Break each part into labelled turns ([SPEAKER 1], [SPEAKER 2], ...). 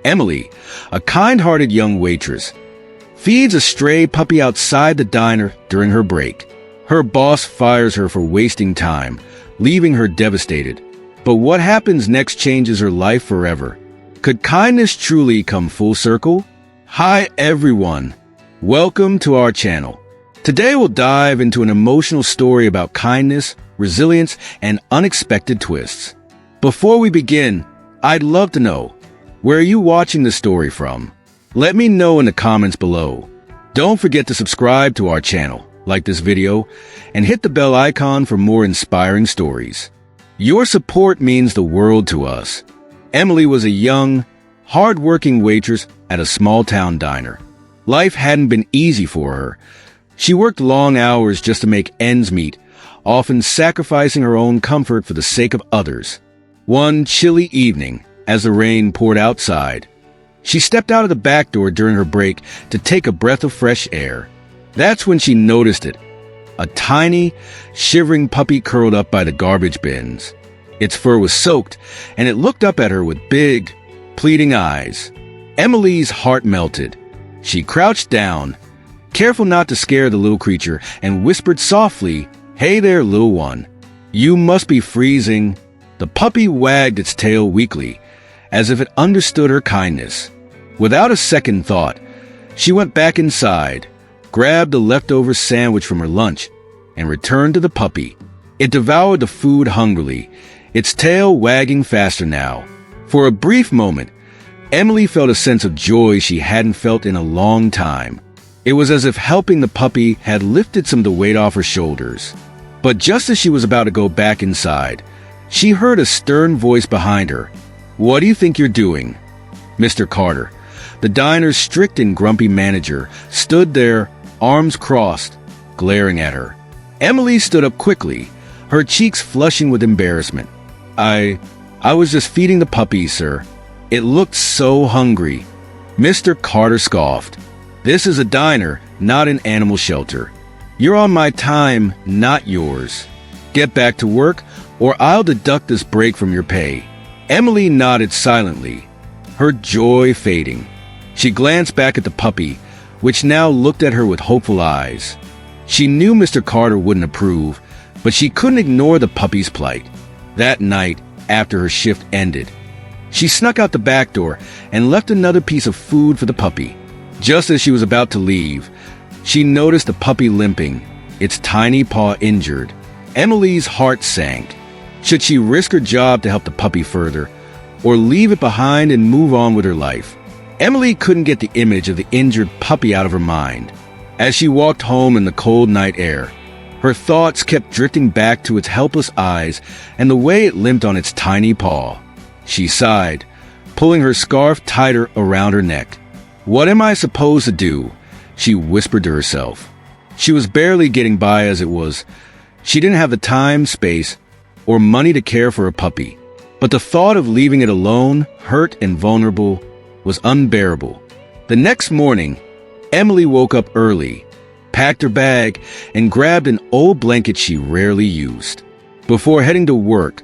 [SPEAKER 1] Emily, a kind-hearted young waitress, feeds a stray puppy outside the diner during her break. Her boss fires her for wasting time, leaving her devastated. But what happens next changes her life forever. Could kindness truly come full circle? Hi everyone, welcome to our channel. Today we'll dive into an emotional story about kindness, resilience, and unexpected twists. Before we begin, I'd love to know, where are you watching the story from? Let me know in the comments below. Don't forget to subscribe to our channel, like this video, and hit the bell icon for more inspiring stories. Your support means the world to us. Emily was a young, hard-working waitress at a small-town diner. Life hadn't been easy for her. She worked long hours just to make ends meet, often sacrificing her own comfort for the sake of others. One chilly evening, as the rain poured outside, she stepped out of the back door during her break to take a breath of fresh air. That's when she noticed it. A tiny, shivering puppy curled up by the garbage bins. Its fur was soaked, and it looked up at her with big, pleading eyes. Emily's heart melted. She crouched down, careful not to scare the little creature, and whispered softly, "Hey there, little one. You must be freezing." The puppy wagged its tail weakly, as if it understood her kindness. Without a second thought, she went back inside, grabbed a leftover sandwich from her lunch, and returned to the puppy. It devoured the food hungrily, its tail wagging faster now. For a brief moment, Emily felt a sense of joy she hadn't felt in a long time. It was as if helping the puppy had lifted some of the weight off her shoulders. But just as she was about to go back inside, she heard a stern voice behind her. "What do you think you're doing?" Mr. Carter, the diner's strict and grumpy manager, stood there, arms crossed, glaring at her. Emily stood up quickly, her cheeks flushing with embarrassment. I was just feeding the puppy, sir. It looked so hungry." Mr. Carter scoffed. "This is a diner, not an animal shelter. You're on my time, not yours. Get back to work, or I'll deduct this break from your pay." Emily nodded silently, her joy fading. She glanced back at the puppy, which now looked at her with hopeful eyes. She knew Mr. Carter wouldn't approve, but she couldn't ignore the puppy's plight. That night, after her shift ended, she snuck out the back door and left another piece of food for the puppy. Just as she was about to leave, she noticed the puppy limping, its tiny paw injured. Emily's heart sank. Should she risk her job to help the puppy further, or leave it behind and move on with her life? Emily couldn't get the image of the injured puppy out of her mind. As she walked home in the cold night air, her thoughts kept drifting back to its helpless eyes and the way it limped on its tiny paw. She sighed, pulling her scarf tighter around her neck. "What am I supposed to do?" she whispered to herself. She was barely getting by as it was. She didn't have the time, space, or money to care for a puppy. But the thought of leaving it alone, hurt and vulnerable, was unbearable. The next morning, Emily woke up early, packed her bag, and grabbed an old blanket she rarely used. Before heading to work,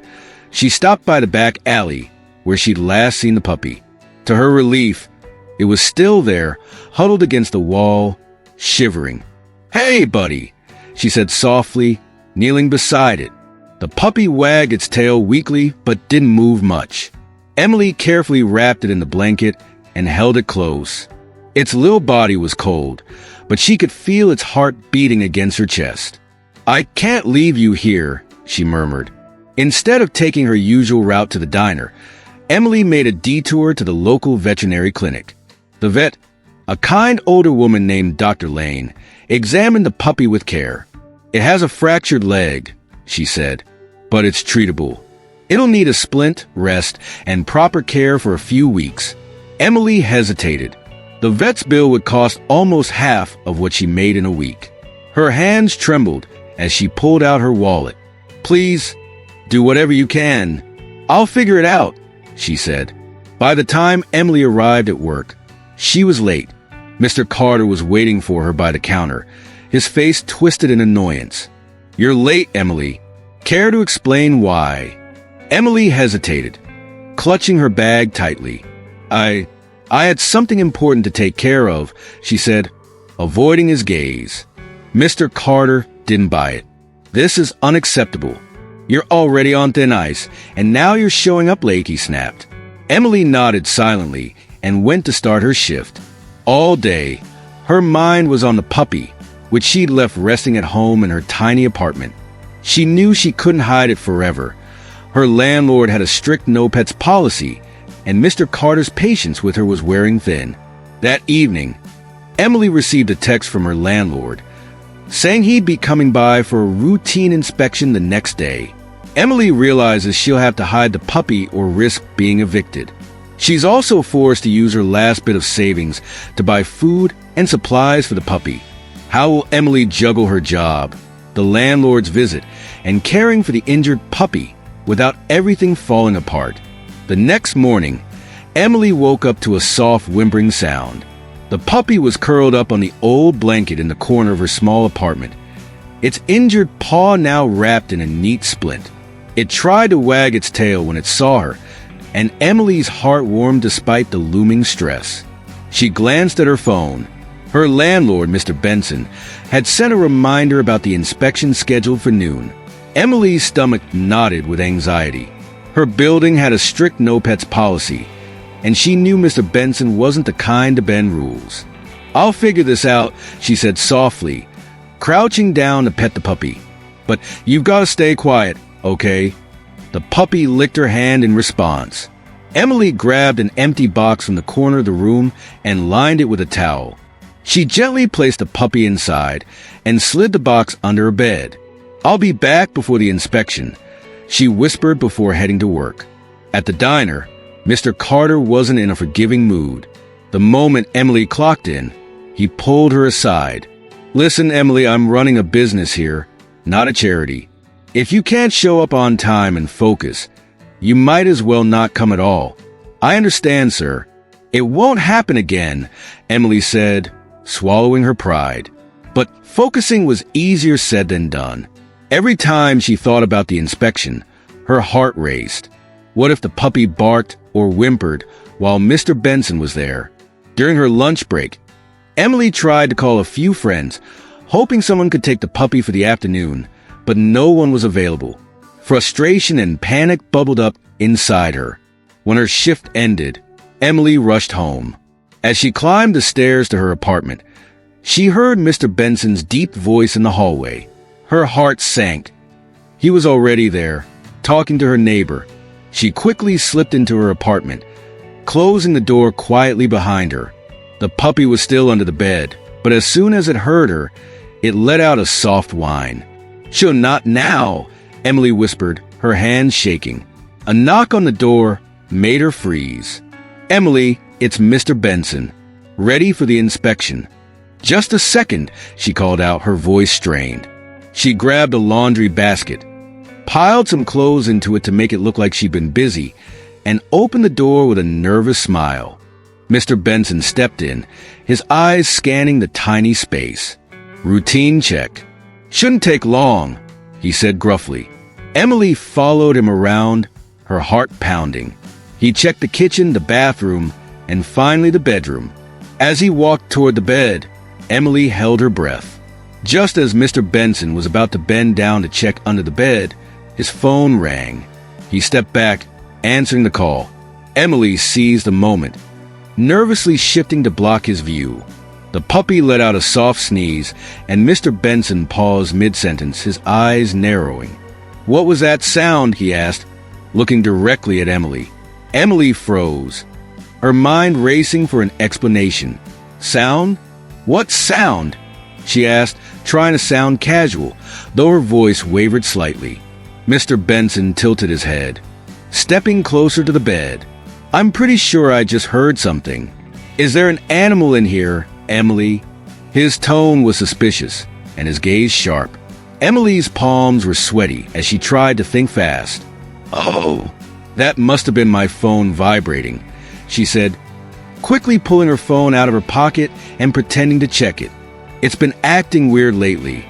[SPEAKER 1] she stopped by the back alley where she'd last seen the puppy. To her relief, it was still there, huddled against the wall, shivering. "Hey, buddy," she said softly, kneeling beside it. The puppy wagged its tail weakly but didn't move much. Emily carefully wrapped it in the blanket and held it close. Its little body was cold, but she could feel its heart beating against her chest. "I can't leave you here," she murmured. Instead of taking her usual route to the diner, Emily made a detour to the local veterinary clinic. The vet, a kind older woman named Dr. Lane, examined the puppy with care. "It has a fractured leg," she said, "but it's treatable. It'll need a splint, rest, and proper care for a few weeks." Emily hesitated. The vet's bill would cost almost half of what she made in a week. Her hands trembled as she pulled out her wallet. "Please, do whatever you can. I'll figure it out," she said. By the time Emily arrived at work, she was late. Mr. Carter was waiting for her by the counter, his face twisted in annoyance. "You're late, Emily. Care to explain why?" Emily hesitated, clutching her bag tightly. I had something important to take care of, she said, avoiding his gaze. Mr. Carter didn't buy it. This is unacceptable. You're already on thin ice, and now you're showing up late, he snapped. Emily nodded silently and went to start her shift. All day, her mind was on the puppy, which she'd left resting at home in her tiny apartment. She knew she couldn't hide it forever. Her landlord had a strict no-pets policy, and Mr. Carter's patience with her was wearing thin. That evening, Emily received a text from her landlord, saying he'd be coming by for a routine inspection the next day. Emily realizes she'll have to hide the puppy or risk being evicted. She's also forced to use her last bit of savings to buy food and supplies for the puppy. How will Emily juggle her job, the landlord's visit, and caring for the injured puppy without everything falling apart? The next morning, Emily woke up to a soft whimpering sound. The puppy was curled up on the old blanket in the corner of her small apartment, its injured paw now wrapped in a neat splint. It tried to wag its tail when it saw her, and Emily's heart warmed despite the looming stress. She glanced at her phone. Her landlord, Mr. Benson, had sent a reminder about the inspection scheduled for noon. Emily's stomach knotted with anxiety. Her building had a strict no-pets policy, and she knew Mr. Benson wasn't the kind to bend rules. I'll figure this out, she said softly, crouching down to pet the puppy. But you've got to stay quiet, okay? The puppy licked her hand in response. Emily grabbed an empty box from the corner of the room and lined it with a towel. She gently placed the puppy inside and slid the box under her bed. I'll be back before the inspection, she whispered before heading to work. At the diner, Mr. Carter wasn't in a forgiving mood. The moment Emily clocked in, he pulled her aside. Listen, Emily, I'm running a business here, not a charity. If you can't show up on time and focus, you might as well not come at all. I understand, sir. It won't happen again, Emily said, swallowing her pride. But focusing was easier said than done. Every time she thought about the inspection, her heart raced. What if the puppy barked or whimpered while Mr. Benson was there? During her lunch break, Emily tried to call a few friends, hoping someone could take the puppy for the afternoon, but no one was available. Frustration and panic bubbled up inside her. When her shift ended, Emily rushed home. As she climbed the stairs to her apartment, she heard Mr. Benson's deep voice in the hallway. Her heart sank. He was already there, talking to her neighbor. She quickly slipped into her apartment, closing the door quietly behind her. The puppy was still under the bed, but as soon as it heard her, it let out a soft whine. "She'll not now," Emily whispered, her hands shaking. A knock on the door made her freeze. "Emily, it's Mr. Benson, ready for the inspection." "Just a second," she called out, her voice strained. She grabbed a laundry basket, piled some clothes into it to make it look like she'd been busy, and opened the door with a nervous smile. Mr. Benson stepped in, his eyes scanning the tiny space. "Routine check. Shouldn't take long," he said gruffly. Emily followed him around, her heart pounding. He checked the kitchen, the bathroom, and finally the bedroom. As he walked toward the bed, Emily held her breath. Just as Mr. Benson was about to bend down to check under the bed, his phone rang. He stepped back, answering the call. Emily seized the moment, nervously shifting to block his view. The puppy let out a soft sneeze, and Mr. Benson paused mid-sentence, his eyes narrowing. "What was that sound?" he asked, looking directly at Emily. Emily froze, her mind racing for an explanation. "Sound? What sound?" she asked, trying to sound casual, though her voice wavered slightly. Mr. Benson tilted his head, stepping closer to the bed. "I'm pretty sure I just heard something. Is there an animal in here, Emily?" His tone was suspicious, and his gaze sharp. Emily's palms were sweaty as she tried to think fast. "Oh, that must have been my phone vibrating," she said, quickly pulling her phone out of her pocket and pretending to check it. "It's been acting weird lately."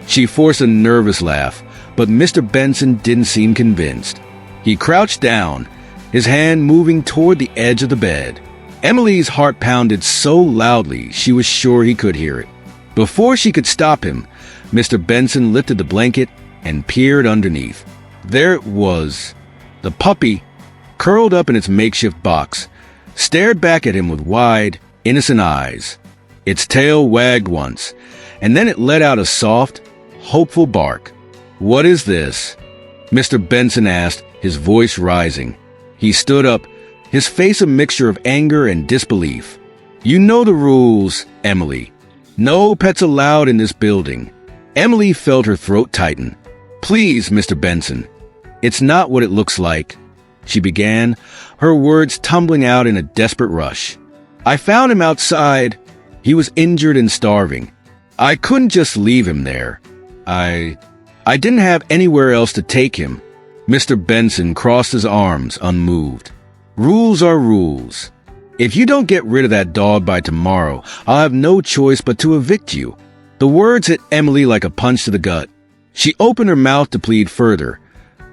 [SPEAKER 1] She forced a nervous laugh, but Mr. Benson didn't seem convinced. He crouched down, his hand moving toward the edge of the bed. Emily's heart pounded so loudly she was sure he could hear it. Before she could stop him, Mr. Benson lifted the blanket and peered underneath. There it was. The puppy, curled up in its makeshift box, stared back at him with wide, innocent eyes. Its tail wagged once, and then it let out a soft, hopeful bark. "What is this?" Mr. Benson asked, his voice rising. He stood up, his face a mixture of anger and disbelief. "You know the rules, Emily. No pets allowed in this building." Emily felt her throat tighten. "Please, Mr. Benson. It's not what it looks like," she began, her words tumbling out in a desperate rush. "I found him outside. He was injured and starving. I couldn't just leave him there. I didn't have anywhere else to take him." Mr. Benson crossed his arms, unmoved. "Rules are rules. If you don't get rid of that dog by tomorrow, I'll have no choice but to evict you." The words hit Emily like a punch to the gut. She opened her mouth to plead further,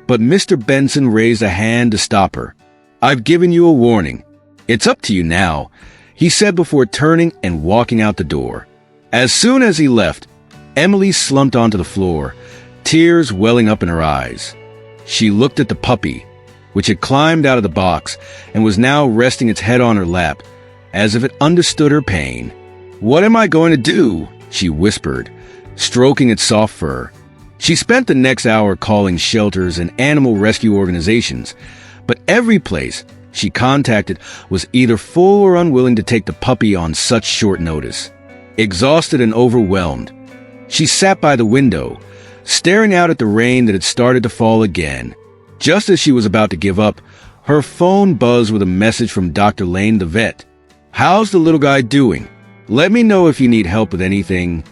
[SPEAKER 1] but Mr. Benson raised a hand to stop her. "I've given you a warning. It's up to you now," he said before turning and walking out the door. As soon as he left, Emily slumped onto the floor, tears welling up in her eyes. She looked at the puppy, which had climbed out of the box and was now resting its head on her lap, as if it understood her pain. "What am I going to do?" she whispered, stroking its soft fur. She spent the next hour calling shelters and animal rescue organizations, but every place she contacted was either full or unwilling to take the puppy on such short notice. Exhausted and overwhelmed, she sat by the window, staring out at the rain that had started to fall again. Just as she was about to give up, her phone buzzed with a message from Dr. Lane, the vet. "How's the little guy doing? Let me know if you need help with anything."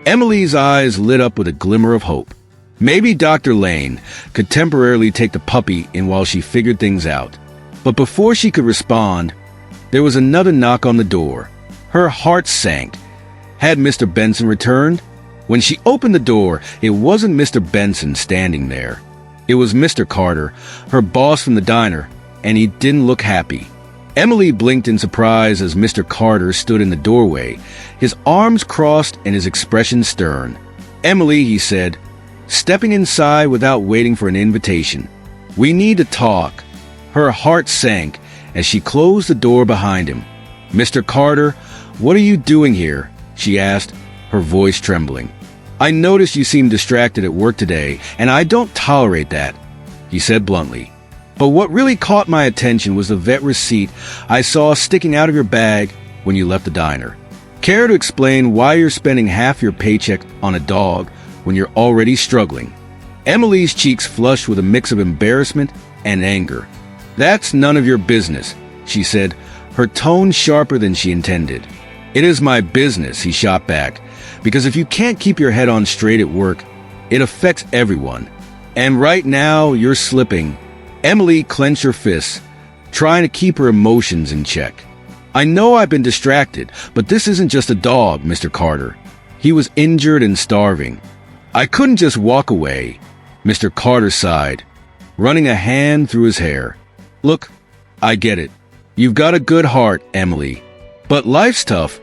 [SPEAKER 1] Emily's eyes lit up with a glimmer of hope. Maybe Dr. Lane could temporarily take the puppy in while she figured things out. But before she could respond, there was another knock on the door. Her heart sank. Had Mr. Benson returned? When she opened the door, it wasn't Mr. Benson standing there. It was Mr. Carter, her boss from the diner, and he didn't look happy. Emily blinked in surprise as Mr. Carter stood in the doorway, his arms crossed and his expression stern. "Emily," he said, stepping inside without waiting for an invitation. "We need to talk." Her heart sank as she closed the door behind him. "Mr. Carter, what are you doing here?" she asked, her voice trembling. "I noticed you seemed distracted at work today, and I don't tolerate that," he said bluntly. "But what really caught my attention was the vet receipt I saw sticking out of your bag when you left the diner. Care to explain why you're spending half your paycheck on a dog when you're already struggling?" Emily's cheeks flushed with a mix of embarrassment and anger. "That's none of your business," she said, her tone sharper than she intended. "It is my business," he shot back, "because if you can't keep your head on straight at work, it affects everyone. And right now, you're slipping." Emily clenched her fists, trying to keep her emotions in check. "I know I've been distracted, but this isn't just a dog, Mr. Carter. He was injured and starving. I couldn't just walk away." Mr. Carter sighed, running a hand through his hair. "Look, I get it. You've got a good heart, Emily. But life's tough,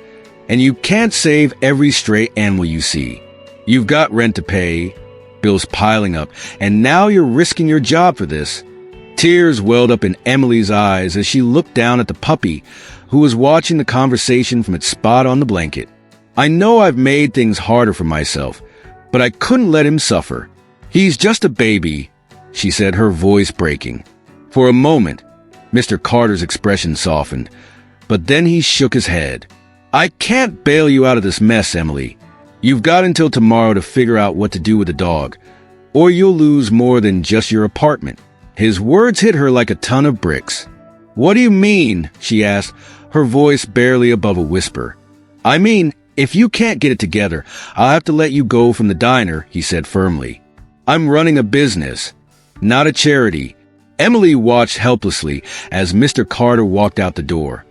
[SPEAKER 1] and you can't save every stray animal you see. You've got rent to pay, bills piling up, and now you're risking your job for this." Tears welled up in Emily's eyes as she looked down at the puppy, who was watching the conversation from its spot on the blanket. "I know I've made things harder for myself, but I couldn't let him suffer. He's just a baby," she said, her voice breaking. For a moment, Mr. Carter's expression softened, but then he shook his head. "I can't bail you out of this mess, Emily. You've got until tomorrow to figure out what to do with the dog, or you'll lose more than just your apartment." His words hit her like a ton of bricks. "What do you mean?" she asked, her voice barely above a whisper. "I mean, if you can't get it together, I'll have to let you go from the diner," he said firmly. "I'm running a business, not a charity." Emily watched helplessly as Mr. Carter walked out the door,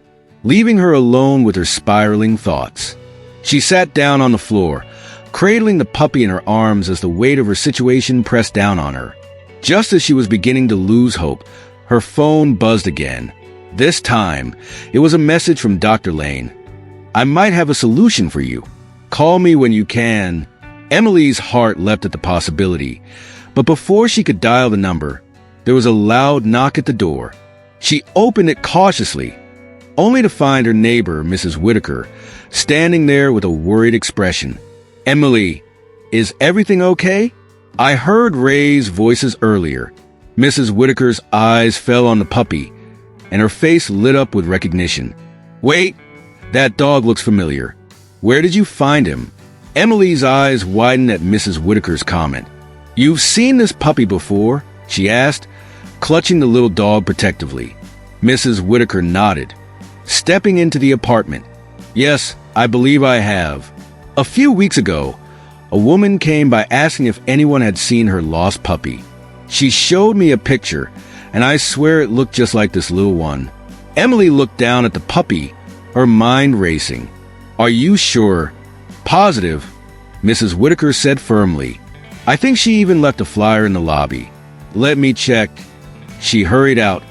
[SPEAKER 1] leaving her alone with her spiraling thoughts. She sat down on the floor, cradling the puppy in her arms as the weight of her situation pressed down on her. Just as she was beginning to lose hope, her phone buzzed again. This time, it was a message from Dr. Lane. I might have a solution for you. Call me when you can. Emily's heart leapt at the possibility, but before she could dial the number, there was a loud knock at the door. She opened it cautiously, only to find her neighbor, Mrs. Whitaker, standing there with a worried expression. Emily, is everything okay? I heard Ray's voices earlier. Mrs. Whitaker's eyes fell on the puppy, and her face lit up with recognition. Wait, that dog looks familiar. Where did you find him? Emily's eyes widened at Mrs. Whitaker's comment. You've seen this puppy before? She asked, clutching the little dog protectively. Mrs. Whitaker nodded, stepping into the apartment. Yes, I believe I have. A few weeks ago, a woman came by asking if anyone had seen her lost puppy. She showed me a picture, and I swear it looked just like this little one. Emily looked down at the puppy, her mind racing. Are you sure? Positive, Mrs. Whitaker said firmly. I think she even left a flyer in the lobby. Let me check. She hurried out,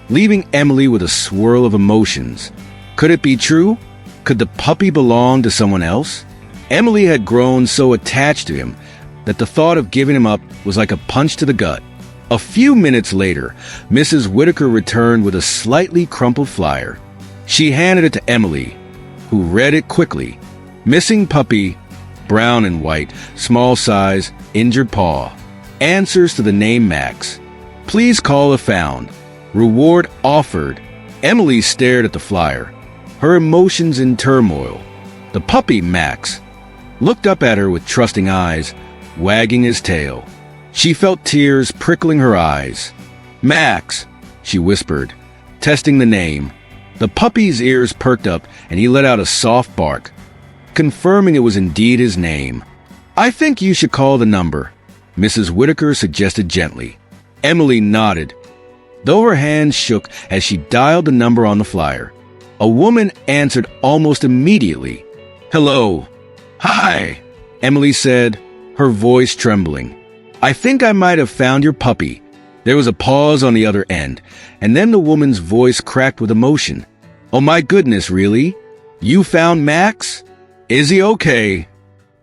[SPEAKER 1] leaving Emily with a swirl of emotions. Could it be true? Could the puppy belong to someone else? Emily had grown so attached to him that the thought of giving him up was like a punch to the gut. A few minutes later, Mrs. Whitaker returned with a slightly crumpled flyer. She handed it to Emily, who read it quickly. Missing puppy, brown and white, small size, injured paw. Answers to the name Max. Please call if found. Reward offered. Emily stared at the flyer, her emotions in turmoil. The puppy, Max, looked up at her with trusting eyes, wagging his tail. She felt tears prickling her eyes. Max, she whispered, testing the name. The puppy's ears perked up and he let out a soft bark, confirming it was indeed his name. I think you should call the number, Mrs. Whitaker suggested gently. Emily nodded, though her hands shook as she dialed the number on the flyer. A woman answered almost immediately. Hello. Hi, Emily said, her voice trembling. I think I might have found your puppy. There was a pause on the other end, and then the woman's voice cracked with emotion. Oh my goodness, really? You found Max? Is he okay?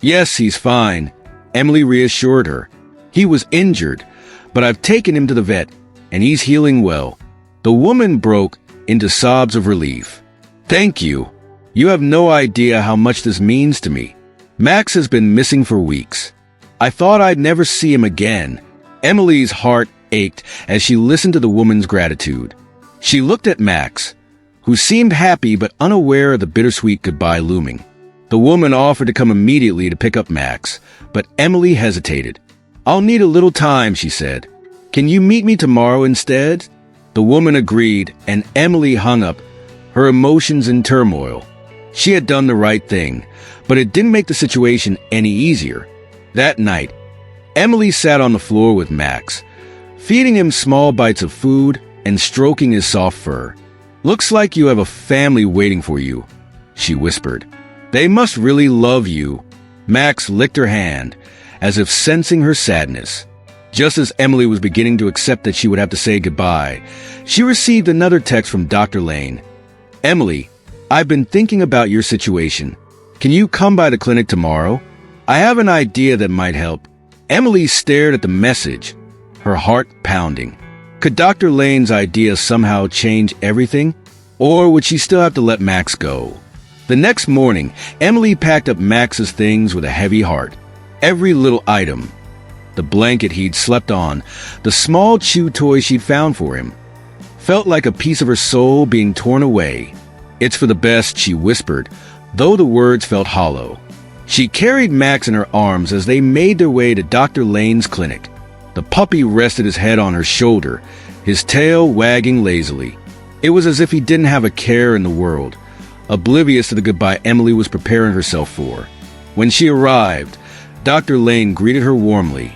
[SPEAKER 1] Yes, he's fine, Emily reassured her. He was injured, but I've taken him to the vet, and he's healing well. The woman broke into sobs of relief. Thank you. You have no idea how much this means to me. Max has been missing for weeks. I thought I'd never see him again. Emily's heart ached as she listened to the woman's gratitude. She looked at Max, who seemed happy but unaware of the bittersweet goodbye looming. The woman offered to come immediately to pick up Max, but Emily hesitated. I'll need a little time, she said. Can you meet me tomorrow instead? The woman agreed, and Emily hung up, her emotions in turmoil. She had done the right thing, but it didn't make the situation any easier. That night, Emily sat on the floor with Max, feeding him small bites of food and stroking his soft fur. Looks like you have a family waiting for you, she whispered. They must really love you. Max licked her hand, as if sensing her sadness. Just as Emily was beginning to accept that she would have to say goodbye, she received another text from Dr. Lane. Emily, I've been thinking about your situation. Can you come by the clinic tomorrow? I have an idea that might help. Emily stared at the message, her heart pounding. Could Dr. Lane's idea somehow change everything? Or would she still have to let Max go? The next morning, Emily packed up Max's things with a heavy heart. Every little item. The blanket he'd slept on, the small chew toy she'd found for him, felt like a piece of her soul being torn away. It's for the best, she whispered, though the words felt hollow. She carried Max in her arms as they made their way to Dr. Lane's clinic. The puppy rested his head on her shoulder, his tail wagging lazily. It was as if he didn't have a care in the world, oblivious to the goodbye Emily was preparing herself for. When she arrived, Dr. Lane greeted her warmly.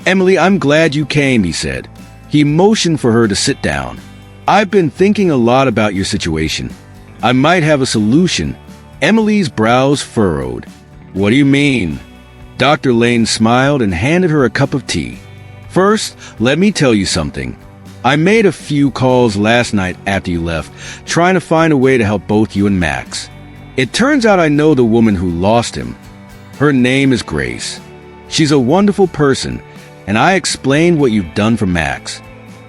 [SPEAKER 1] Emily, I'm glad you came, he said. He motioned for her to sit down. I've been thinking a lot about your situation. I might have a solution. Emily's brows furrowed. What do you mean? Dr. Lane smiled and handed her a cup of tea. First, let me tell you something. I made a few calls last night after you left, trying to find a way to help both you and Max. It turns out I know the woman who lost him. Her name is Grace. She's a wonderful person, and I explained what you've done for Max.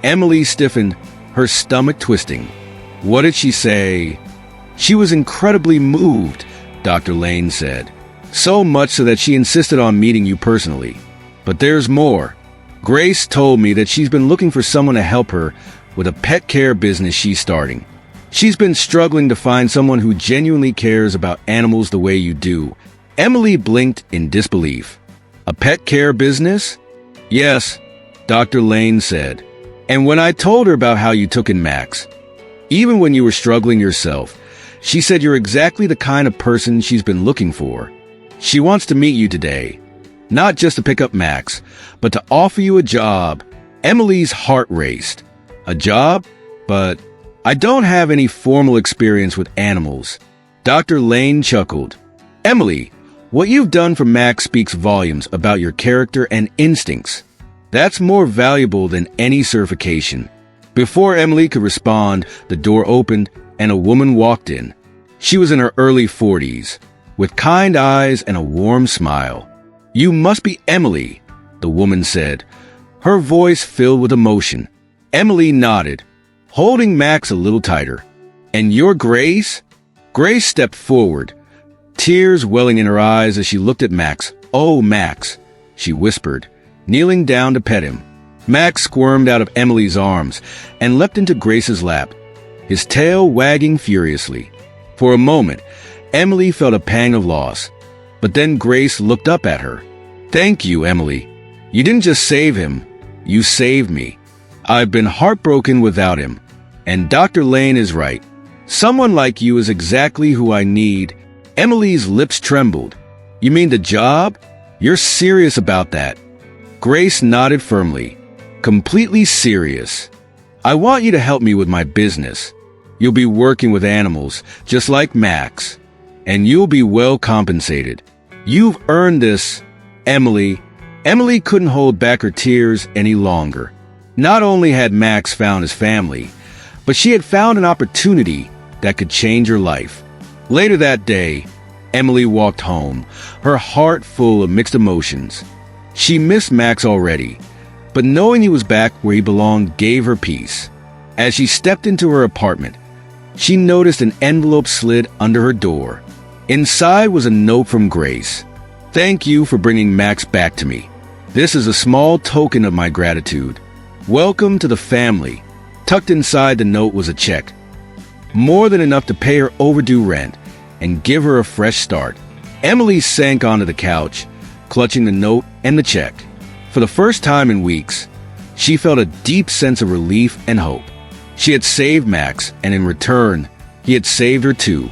[SPEAKER 1] Emily stiffened, her stomach twisting. What did she say? She was incredibly moved, Dr. Lane said. So much so that she insisted on meeting you personally. But there's more. Grace told me that she's been looking for someone to help her with a pet care business she's starting. She's been struggling to find someone who genuinely cares about animals the way you do. Emily blinked in disbelief. A pet care business? Yes, Dr. Lane said. And when I told her about how you took in Max, even when you were struggling yourself, she said you're exactly the kind of person she's been looking for. She wants to meet you today, not just to pick up Max, but to offer you a job. Emily's heart raced. A job? But I don't have any formal experience with animals. Dr. Lane chuckled. Emily, what you've done for Max speaks volumes about your character and instincts. That's more valuable than any certification. Before Emily could respond, the door opened and a woman walked in. She was in her early 40s, with kind eyes and a warm smile. You must be Emily, the woman said, her voice filled with emotion. Emily nodded, holding Max a little tighter. And you're Grace? Grace stepped forward, tears welling in her eyes as she looked at Max. Oh, Max, she whispered, kneeling down to pet him. Max squirmed out of Emily's arms and leapt into Grace's lap, his tail wagging furiously. For a moment, Emily felt a pang of loss, but then Grace looked up at her. Thank you, Emily. You didn't just save him, you saved me. I've been heartbroken without him. And Dr. Lane is right. Someone like you is exactly who I need. Emily's lips trembled. You mean the job? You're serious about that? Grace nodded firmly. Completely serious. I want you to help me with my business. You'll be working with animals, just like Max. And you'll be well compensated. You've earned this, Emily. Emily couldn't hold back her tears any longer. Not only had Max found his family, but she had found an opportunity that could change her life. Later that day, Emily walked home, her heart full of mixed emotions. She missed Max already, but knowing he was back where he belonged gave her peace. As she stepped into her apartment, she noticed an envelope slid under her door. Inside was a note from Grace. Thank you for bringing Max back to me. This is a small token of my gratitude. Welcome to the family. Tucked inside the note was a check, more than enough to pay her overdue rent and give her a fresh start. Emily sank onto the couch, clutching the note and the check. For the first time in weeks, she felt a deep sense of relief and hope. She had saved Max, and in return, he had saved her too.